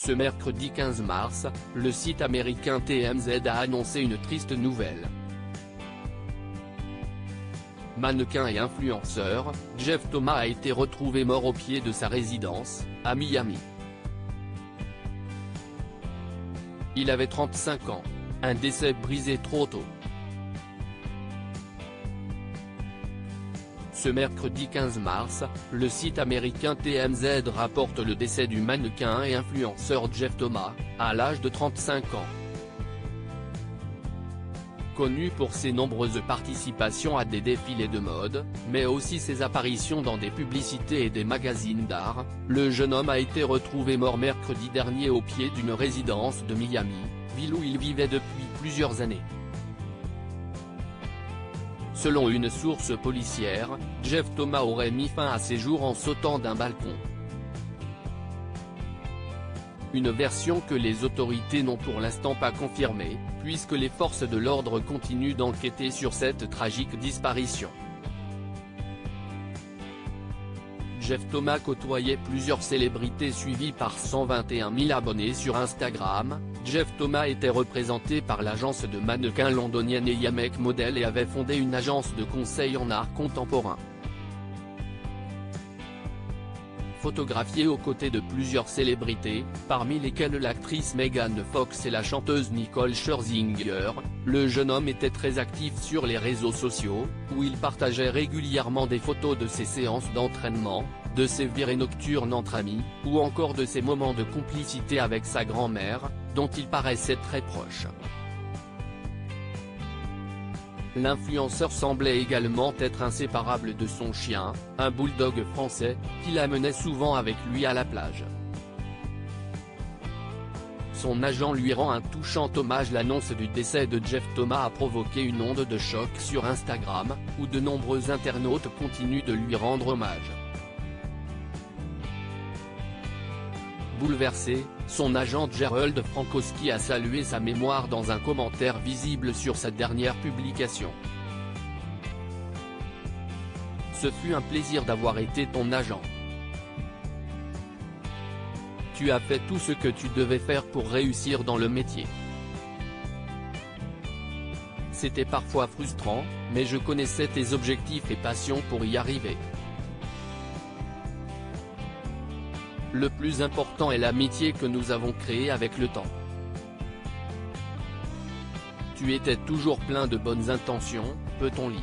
Ce mercredi 15 mars, le site américain TMZ a annoncé une triste nouvelle. Mannequin et influenceur, Jeff Thomas a été retrouvé mort au pied de sa résidence, à Miami. Il avait 35 ans. Un décès brisé trop tôt. Ce mercredi 15 mars, le site américain TMZ rapporte le décès du mannequin et influenceur Jeff Thomas, à l'âge de 35 ans. Connu pour ses nombreuses participations à des défilés de mode, mais aussi ses apparitions dans des publicités et des magazines d'art, le jeune homme a été retrouvé mort mercredi dernier au pied d'une résidence de Miami, ville où il vivait depuis plusieurs années. Selon une source policière, Jeff Thomas aurait mis fin à ses jours en sautant d'un balcon. Une version que les autorités n'ont pour l'instant pas confirmée, puisque les forces de l'ordre continuent d'enquêter sur cette tragique disparition. Jeff Thomas côtoyait plusieurs célébrités suivies par 121 000 abonnés sur Instagram. Jeff Thomas était représenté par l'agence de mannequins londonienne Yamek Model et avait fondé une agence de conseil en art contemporain. Photographié aux côtés de plusieurs célébrités, parmi lesquelles l'actrice Megan Fox et la chanteuse Nicole Scherzinger, le jeune homme était très actif sur les réseaux sociaux, où il partageait régulièrement des photos de ses séances d'entraînement, de ses virées nocturnes entre amis, ou encore de ses moments de complicité avec sa grand-mère, dont il paraissait très proche. L'influenceur semblait également être inséparable de son chien, un bulldog français, qu'il amenait souvent avec lui à la plage. Son agent lui rend un touchant hommage. L'annonce du décès de Jeff Thomas a provoqué une onde de choc sur Instagram, où de nombreux internautes continuent de lui rendre hommage. Bouleversé, son agent Gerald Frankowski a salué sa mémoire dans un commentaire visible sur sa dernière publication. Ce fut un plaisir d'avoir été ton agent. Tu as fait tout ce que tu devais faire pour réussir dans le métier. C'était parfois frustrant, mais je connaissais tes objectifs et passions pour y arriver. Le plus important est l'amitié que nous avons créée avec le temps. Tu étais toujours plein de bonnes intentions, peut-on lire.